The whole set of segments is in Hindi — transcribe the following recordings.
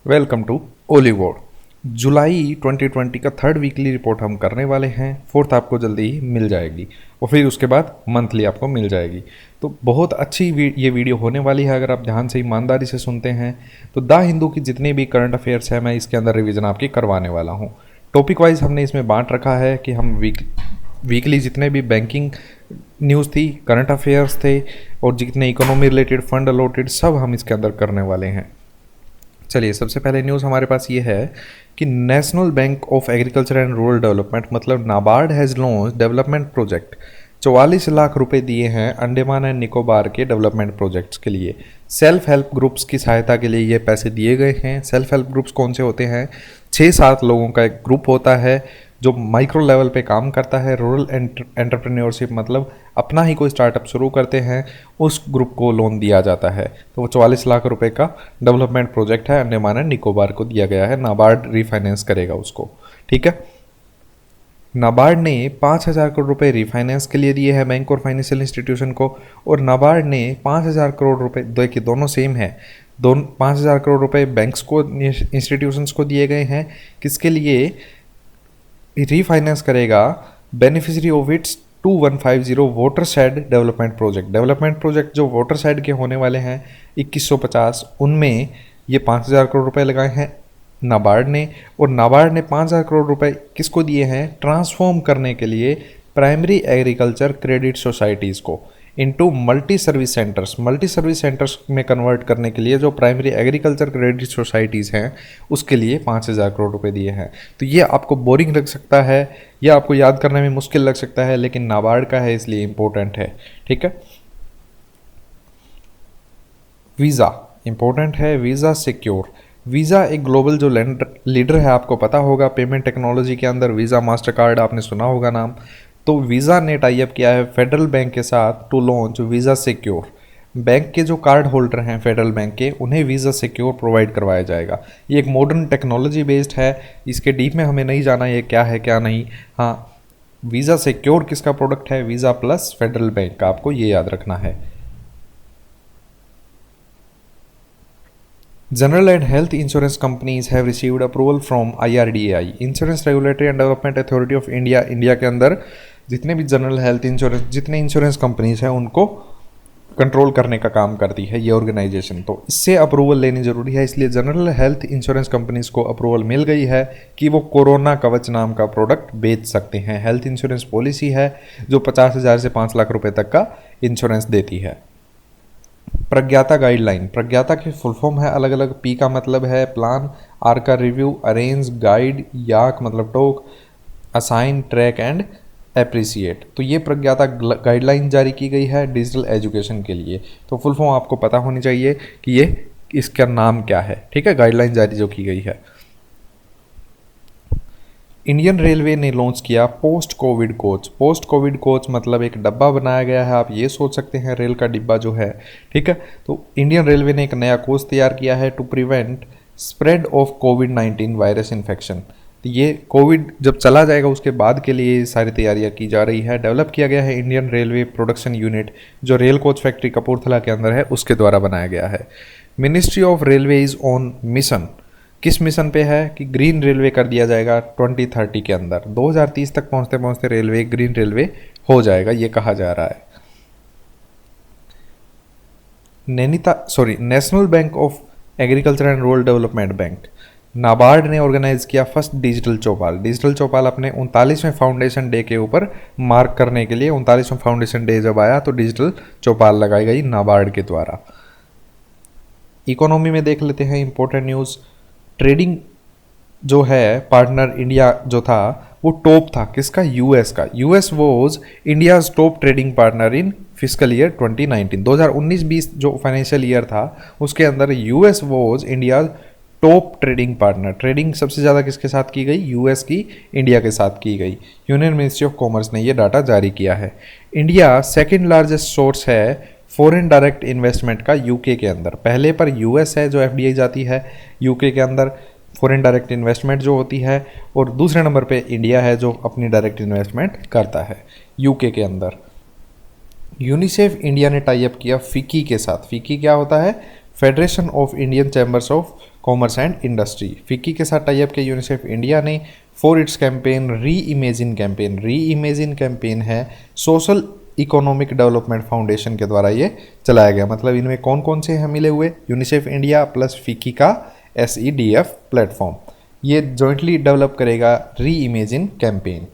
Welcome to ओलीवोड। जुलाई 2020 का थर्ड वीकली रिपोर्ट हम करने वाले हैं। फोर्थ आपको जल्दी ही मिल जाएगी और फिर उसके बाद मंथली आपको मिल जाएगी। तो बहुत अच्छी ये वीडियो होने वाली है अगर आप ध्यान से ईमानदारी से सुनते हैं। तो द हिंदू की जितने भी करंट अफेयर्स है मैं इसके अंदर रिवीजन आपकी करवाने वाला हूँ। टॉपिक वाइज हमने इसमें बांट रखा है कि हम वीकली जितने भी बैंकिंग न्यूज़ थी, करंट अफेयर्स थे और जितने इकोनॉमी रिलेटेड फंड अलॉटेड सब हम इसके अंदर करने वाले हैं। चलिए, सबसे पहले न्यूज़ हमारे पास ये है कि national bank of agriculture and rural development मतलब NABARD has launch development project. 44 lakh रुपए दिए हैं अंडमान एंड निकोबार के डेवलपमेंट प्रोजेक्ट्स के लिए। सेल्फ हेल्प ग्रुप्स की सहायता के लिए ये पैसे दिए गए हैं। सेल्फ हेल्प ग्रुप्स कौन से होते हैं? 6-7 लोगों का एक ग्रुप होता है जो माइक्रो लेवल पे काम करता है। रूरल एंटरप्रेन्योरशिप मतलब अपना ही कोई स्टार्टअप शुरू करते हैं, उस ग्रुप को लोन दिया जाता है। तो वो 44 लाख रुपए का डेवलपमेंट प्रोजेक्ट है, अंडमान एंड निकोबार को दिया गया है। नाबार्ड रिफाइनेंस करेगा उसको, ठीक है। नाबार्ड ने 5,000 करोड़ रुपए रिफाइनेंस के लिए दिए हैं बैंक और फाइनेंशियल इंस्टीट्यूशन को, और नाबार्ड ने 5,000 करोड़ रुपए, देखिए दोनों सेम है, दोनों 5,000 करोड़ रुपए बैंक्स को, इंस्टीट्यूशंस को दिए गए हैं। किसके लिए रीफाइनेंस करेगा? Beneficiary of its 2150 water shade development project. Development project जो वाटर शेड के होने वाले हैं 2150, उनमें ये 5,000 करोड़ रुपए लगाए हैं नाबार्ड ने। और नाबार्ड ने 5,000 करोड़ रुपए किसको दिए हैं? ट्रांसफॉर्म करने के लिए प्राइमरी एग्रीकल्चर क्रेडिट सोसाइटीज़ को into multi service centres. Multi service centres में कन्वर्ट करने के लिए जो प्राइमरी एग्रीकल्चर क्रेडिट सोसाइटीज़ हैं उसके लिए 5,000 करोड़ रुपए दिए हैं। तो ये आपको बोरिंग लग सकता है या आपको याद करने में मुश्किल लग सकता है, लेकिन नाबार्ड का है इसलिए इंपॉर्टेंट है, ठीक है। वीज़ा इंपॉर्टेंट है। वीज़ा सिक्योर, वीज़ा एक ग्लोबल जो लीडर है, आपको पता होगा पेमेंट टेक्नोलॉजी के अंदर वीज़ा मास्टर कार्ड आपने सुना होगा नाम। तो वीज़ा ने टाई अप किया है फेडरल बैंक के साथ to launch Visa secure. Bank के जो कार्ड होल्डर हैं फेडरल बैंक के, उन्हें वीज़ा सिक्योर प्रोवाइड करवाया जाएगा। ये एक मॉडर्न टेक्नोलॉजी बेस्ड है, इसके डीप में हमें नहीं जाना ये क्या है क्या नहीं। हाँ, वीज़ा सिक्योर किसका प्रोडक्ट है? वीज़ा प्लस फेडरल बैंक का, आपको ये याद रखना है। General and health insurance companies have received approval from IRDAI, Insurance Regulatory and Development Authority of India। India के अंदर जितने भी जनरल हेल्थ इंश्योरेंस, जितने इंश्योरेंस कंपनीज हैं उनको कंट्रोल करने का काम करती है ये ऑर्गेनाइजेशन। तो इससे अप्रूवल लेनी जरूरी है, इसलिए जनरल हेल्थ इंश्योरेंस कंपनीज को अप्रूवल मिल गई है कि वो कोरोना कवच नाम का प्रोडक्ट बेच सकते हैं। हेल्थ इंश्योरेंस पॉलिसी है जो 50,000 से 5 लाख रुपए तक का इंश्योरेंस देती है। प्रज्ञाता गाइडलाइन, प्रज्ञाता की फुल फॉर्म है अलग अलग। पी का मतलब है प्लान, आर का रिव्यू, अरेंज, गाइड, याक मतलब टोक, असाइन, ट्रैक एंड एप्रिसिएट। तो ये प्रज्ञाता गाइडलाइन जारी की गई है डिजिटल एजुकेशन के लिए। तो फुल फॉर्म आपको पता होनी चाहिए कि ये इसका नाम क्या है, ठीक है। गाइडलाइन जारी जो की गई है। इंडियन रेलवे ने लॉन्च किया post Covid coach. Post Covid coach मतलब एक डब्बा बनाया गया है, आप ये सोच सकते हैं रेल का डिब्बा जो है, ठीक है। तो इंडियन रेलवे ने एक नया कोच तैयार किया है टू प्रिवेंट स्प्रेड ऑफ कोविड-19 वायरस इन्फेक्शन। तो ये कोविड जब चला जाएगा उसके बाद के लिए सारी तैयारियां की जा रही है। डेवलप किया गया है इंडियन रेलवे प्रोडक्शन यूनिट जो रेल कोच फैक्ट्री कपूरथला के अंदर है उसके द्वारा बनाया गया है। Ministry of railway is on mission, किस मिशन पे है कि ग्रीन रेलवे कर दिया जाएगा 2030 के अंदर। 2030 तक पहुंचते पहुंचते रेलवे ग्रीन रेलवे हो जाएगा ये कहा जा रहा है। National bank of agriculture and rural development bank, NABARD ने ऑर्गेनाइज किया फर्स्ट डिजिटल चौपाल। डिजिटल चौपाल अपने 39वें फाउंडेशन डे के ऊपर मार्क करने के लिए, 39वां फाउंडेशन डे जब आया तो डिजिटल चौपाल लगाई गई नाबार्ड के द्वारा। इकोनॉमी में देख लेते हैं इंपॉर्टेंट न्यूज़। ट्रेडिंग जो है पार्टनर इंडिया जो था वो टॉप था किसका? यूएस का। US was India's top trading partner in physical year 2019। 2019-20 जो फाइनेंशियल ईयर था उसके अंदर US was India's top trading partner. Trading सबसे ज़्यादा किसके साथ की गई? यूएस की इंडिया के साथ की गई। यूनियन मिनिस्ट्री ऑफ कॉमर्स ने ये डाटा जारी किया है। इंडिया सेकेंड लार्जेस्ट सोर्स है फॉरेन डायरेक्ट इन्वेस्टमेंट का यूके के अंदर। पहले पर यूएस है जो एफडीआई जाती है यूके के अंदर फॉरेन डायरेक्ट इन्वेस्टमेंट जो होती है, और दूसरे नंबर पे इंडिया है जो अपनी डायरेक्ट इन्वेस्टमेंट करता है यूके के अंदर। यूनिसेफ इंडिया ने टाई अप किया फिकी के साथ। फिकी क्या होता है? Federation of Indian chambers of commerce and industry, FICCI के साथ टाई अप के यूनिसेफ इंडिया ने फॉर इट्स कैंपेन री इमेजिन कैंपेन, री इमेजिन कैंपेन है सोशल इकोनॉमिक डेवलपमेंट फाउंडेशन के द्वारा ये चलाया गया। मतलब इनमें कौन कौन से हैं मिले हुए, यूनिसेफ इंडिया प्लस फिक्की का SEDF प्लेटफॉर्म, ये जॉइंटली डेवलप करेगा री इमेजिन कैंपेन।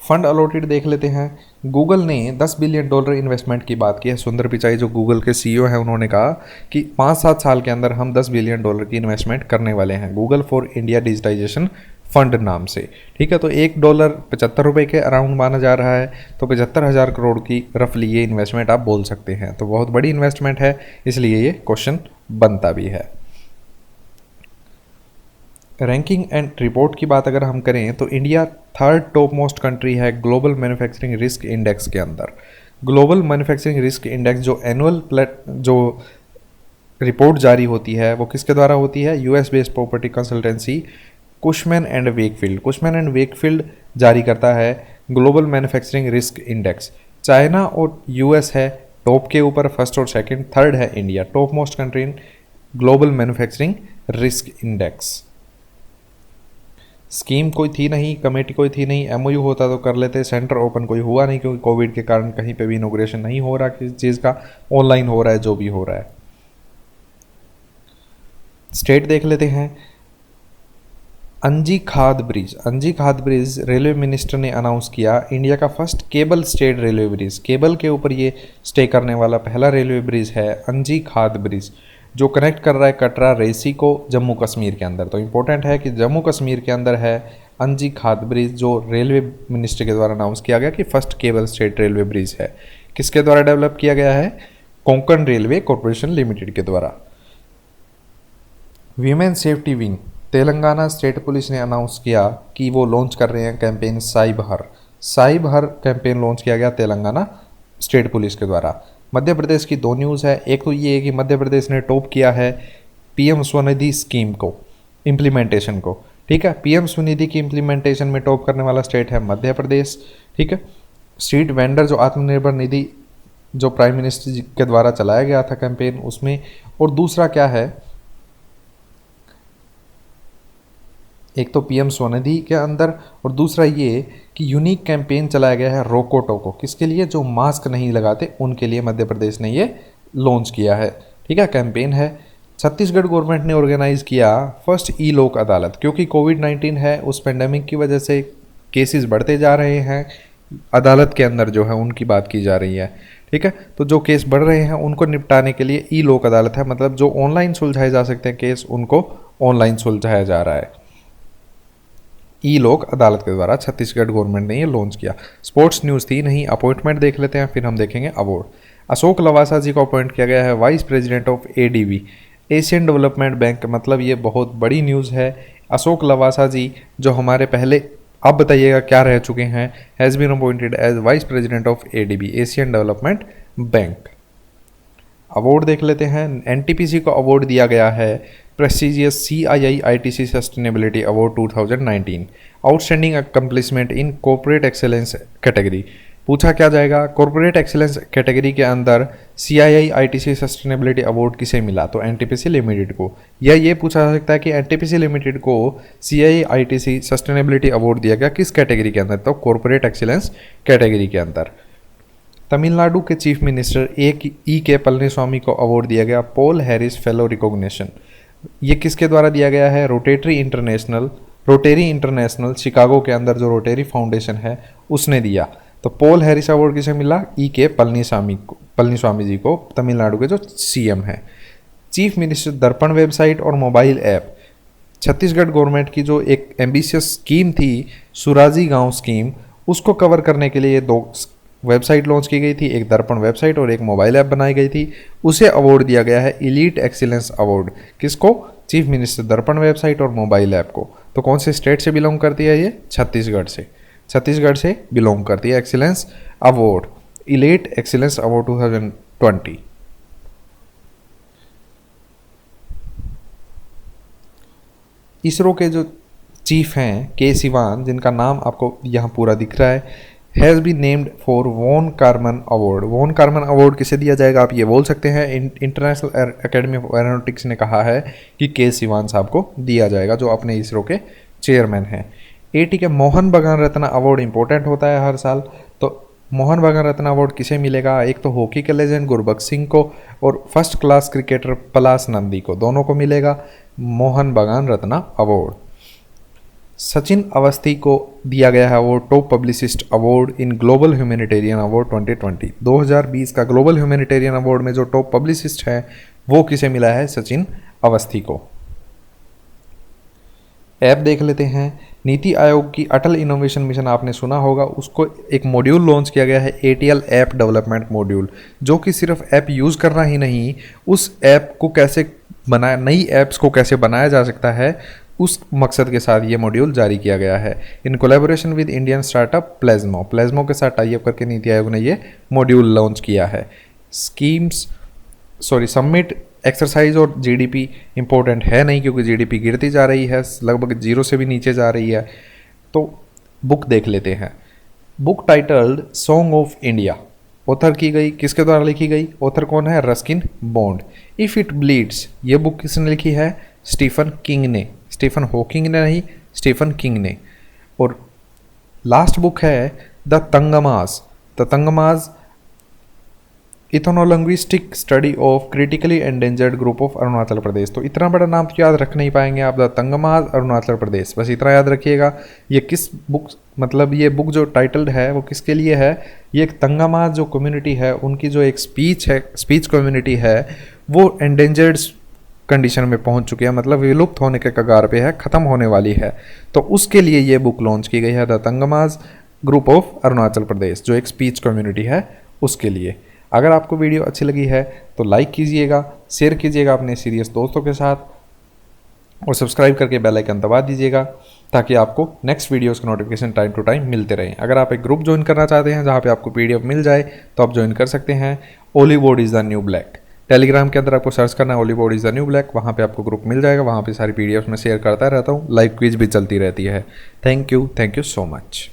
फंड अलॉटेड देख लेते हैं। गूगल ने $10 बिलियन इन्वेस्टमेंट की बात की है। सुंदर पिचाई जो गूगल के CEO हैं उन्होंने कहा कि 5-7 साल के अंदर हम $10 बिलियन की इन्वेस्टमेंट करने वाले हैं Google for India digitisation fund नाम से। ठीक है, तो $1 ₹75 के अराउंड माना जा रहा है, तो 75,000 करोड़ की रफली ये इन्वेस्टमेंट आप बोल सकते हैं। तो बहुत बड़ी इन्वेस्टमेंट है, इसलिए ये क्वेश्चन बनता भी है। रैंकिंग एंड रिपोर्ट की बात अगर हम करें तो India 3rd top most country है ग्लोबल मैन्युफैक्चरिंग रिस्क इंडेक्स के अंदर। ग्लोबल मैन्युफैक्चरिंग रिस्क इंडेक्स जो एनुअल जो रिपोर्ट जारी होती है वो किसके द्वारा होती है, US based property consultancy Cushman and Wakefield, Cushman and Wakefield जारी करता है global manufacturing risk index. China और US है टॉप के ऊपर, फर्स्ट और सेकंड, थर्ड है India, top most country in global manufacturing risk index. Scheme कोई थी नहीं, कमेटी कोई थी नहीं, MOU होता तो कर लेते, सेंटर ओपन कोई हुआ नहीं क्योंकि कोविड के कारण कहीं पे भी इनॉग्रेशन नहीं हो रहा किसी चीज़ का, ऑनलाइन हो रहा है जो भी हो रहा है। स्टेट देख लेते हैं। अंजी खाद ब्रिज, अंजी खाद ब्रिज रेलवे मिनिस्टर ने अनाउंस किया इंडिया का first cable stayed railway bridge, cable के ऊपर ये स्टे करने वाला पहला रेलवे ब्रिज है अंजी खाद ब्रिज, जो कनेक्ट कर रहा है कटरा रेसी को जम्मू कश्मीर के अंदर। तो इंपॉर्टेंट है कि जम्मू कश्मीर के अंदर है अंजी खाद ब्रिज, जो रेलवे मिनिस्टर के द्वारा अनाउंस किया गया कि first cable stayed railway bridge है। किसके द्वारा डेवलप किया गया है, कोंकण रेलवे कॉरपोरेशन लिमिटेड के द्वारा। Women safety wing, Telangana state police ने अनाउंस किया कि वो लॉन्च कर रहे हैं कैंपेन साइब हर, साइब हर कैंपेन लॉन्च किया गया तेलंगाना स्टेट पुलिस के द्वारा। मध्य प्रदेश की 2 न्यूज़ है, एक तो ये है कि मध्य प्रदेश ने टॉप किया है PM स्वनिधि स्कीम को, इम्प्लीमेंटेशन को। ठीक है, PM स्वनिधि की इम्प्लीमेंटेशन में टॉप करने वाला स्टेट है मध्य प्रदेश। ठीक है, स्ट्रीट वेंडर जो आत्मनिर्भर निधि जो प्राइम मिनिस्टर जी के द्वारा चलाया गया था कैंपेन उसमें, और दूसरा क्या है, एक तो PM स्वनिधि के अंदर और दूसरा ये कि यूनिक कैंपेन चलाया गया है रोको टोको, किसके लिए, जो मास्क नहीं लगाते उनके लिए मध्य प्रदेश ने ये लॉन्च किया है। ठीक है, कैंपेन है। छत्तीसगढ़ गवर्नमेंट ने ऑर्गेनाइज किया फर्स्ट ई लोक अदालत, क्योंकि कोविड-19 है उस पेंडेमिक की वजह से केसेस बढ़ते जा रहे हैं, अदालत के अंदर जो है उनकी बात की जा रही है। ठीक है, तो जो केस बढ़ रहे हैं उनको निपटाने के लिए ई लोक अदालत है, मतलब जो ऑनलाइन सुलझाए जा सकते हैं केस उनको ऑनलाइन सुलझाया जा रहा है। ई लोक अदालत के द्वारा छत्तीसगढ़ गवर्नमेंट ने ये लॉन्च किया। स्पोर्ट्स न्यूज़ थी नहीं, अपॉइंटमेंट देख लेते हैं, फिर हम देखेंगे अवार्ड। अशोक लवासा जी को अपॉइंट किया गया है vice president of ADB, Asian development bank. मतलब ये बहुत बड़ी न्यूज़ है। अशोक लवासा जी जो हमारे पहले, आप बताइएगा क्या रह चुके हैं, has been appointed as vice president of ADB, Asian development bank. Award देख लेते हैं। NTPC को अवार्ड दिया गया है prestigious CII ITC sustainability award 2019, outstanding accomplishment in corporate excellence category. पूछा क्या जाएगा, कॉर्पोरेट एक्सेलेंस कैटेगरी के अंदर CII ITC सस्टेनेबिलिटी अवार्ड किसे मिला, तो NTPC लिमिटेड को। या ये पूछा जा सकता है कि NTPC लिमिटेड को CII ITC सस्टेनेबिलिटी अवार्ड दिया गया किस कैटेगरी के अंदर, तो कॉर्पोरेट एक्सेलेंस कैटेगरी के अंदर। तमिलनाडु के चीफ मिनिस्टर E.K. पलनीस्वामी को अवार्ड दिया गया पॉल हैरिस फेलो रिकॉग्निशन। ये किसके द्वारा दिया गया है, रोटेरी इंटरनेशनल शिकागो के अंदर जो रोटेरी फाउंडेशन है उसने दिया। तो पॉल हैरिस अवार्ड किसे मिला, E.K. पलनीस्वामी जी को, तमिलनाडु के जो CM हैं। चीफ मिनिस्टर दर्पण वेबसाइट और मोबाइल ऐप, छत्तीसगढ़ गवर्नमेंट की जो एक एम्बिशियस स्कीम थी सुराजी गांव स्कीम, उसको कवर करने के लिए ये 2 वेबसाइट लॉन्च की गई थी, एक दर्पण वेबसाइट और एक मोबाइल ऐप बनाई गई थी। उसे अवार्ड दिया गया है इलीट एक्सीलेंस अवार्ड, किसको, चीफ मिनिस्टर दर्पण वेबसाइट और मोबाइल ऐप को। तो कौन से स्टेट से बिलोंग करती है ये, छत्तीसगढ़ से, छत्तीसगढ़ से बिलोंग करती है excellence award, elite excellence award 2020। ISRO के जो चीफ हैं K. सिवान, जिनका नाम आपको यहाँ पूरा दिख रहा है, has be named for von Karman award. Von Karman award किसे दिया जाएगा आप ये बोल सकते हैं। इंटरनेशनल एकेडमी ऑफ एरोनॉटिक्स ने कहा है कि के सिवान साहब को दिया जाएगा, जो अपने इसरो के चेयरमैन हैं। एटी के मोहन बगान रत्न अवार्ड इंपॉर्टेंट होता है हर साल, तो मोहन बगान रत्न अवार्ड किसे मिलेगा? एक तो हॉकी के लेजेंड गुरबख्श सिंह को और फर्स्ट क्लास क्रिकेटर पलाश नंदी को, दोनों को मिलेगा मोहन बगान रत्न अवार्ड। सचिन अवस्थी को दिया गया है award top publicist award in global humanitarian award 2020। 2020 का ग्लोबल ह्यूमैनिटेरियन अवार्ड में जो टॉप पब्लिसिस्ट है वो किसे मिला है? सचिन अवस्थी को। ऐप देख लेते हैं। नीति आयोग की अटल इनोवेशन मिशन आपने सुना होगा, उसको एक मॉड्यूल लॉन्च किया गया है ATL ऐप डेवलपमेंट मॉड्यूल, जो कि सिर्फ ऐप यूज़ करना ही नहीं, उस ऐप को कैसे बनाया, नई ऐप्स को कैसे बनाया जा सकता है, उस मकसद के साथ ये मॉड्यूल जारी किया गया है in collaboration with Indian startup Plezmo के साथ टाइप करके नीति आयोग ने ये मॉड्यूल लॉन्च किया है। सबमिट एक्सरसाइज और GDP इंपॉर्टेंट है नहीं, क्योंकि GDP गिरती जा रही है, लगभग 0 से भी नीचे जा रही है। तो बुक देख लेते हैं। Book titled song of India, author की गई, किसके द्वारा लिखी गई? ऑथर कौन है? Ruskin Bond. If it bleeds, ये बुक किसने लिखी है? स्टीफन किंग ने, स्टीफन हॉकिंग ने नहीं, स्टीफन किंग ने। और लास्ट बुक है the Tangams. The Tangams ethnolinguistic study of critically endangered group of Arunachal Pradesh. तो इतना बड़ा नाम तो याद रख नहीं पाएंगे आप, द तंगमाज अरुणाचल प्रदेश, बस इतना याद रखिएगा। ये किस बुक, मतलब ये बुक जो टाइटल्ड है वो किसके लिए है? ये एक तंगमाज जो कम्युनिटी है, उनकी जो एक स्पीच है, स्पीच कम्युनिटी है, वो एंडेंजर्ड कंडीशन में पहुंच चुकी है, मतलब विलुप्त होने के कगार पे है, ख़त्म होने वाली है। तो उसके लिए ये बुक लॉन्च की गई है, द तंगमाज ग्रुप ऑफ अरुणाचल प्रदेश, जो एक स्पीच कम्युनिटी है उसके लिए। अगर आपको वीडियो अच्छी लगी है तो लाइक कीजिएगा, शेयर कीजिएगा अपने सीरियस दोस्तों के साथ, और सब्सक्राइब करके बेल आइकन दबा दीजिएगा, ताकि आपको नेक्स्ट वीडियोस के नोटिफिकेशन टाइम टू टाइम मिलते रहें। अगर आप एक ग्रुप ज्वाइन करना चाहते हैं जहाँ पे आपको PDF मिल जाए, तो आप ज्वाइन कर सकते हैं। Ollywood is the new black, Telegram के अंदर आपको सर्च करना है Ollywood is the new black, वहाँ पे आपको ग्रुप मिल जाएगा। वहाँ पे सारी PDFs में शेयर करता रहता हूँ, लाइव क्विज भी चलती रहती है। Thank you so much.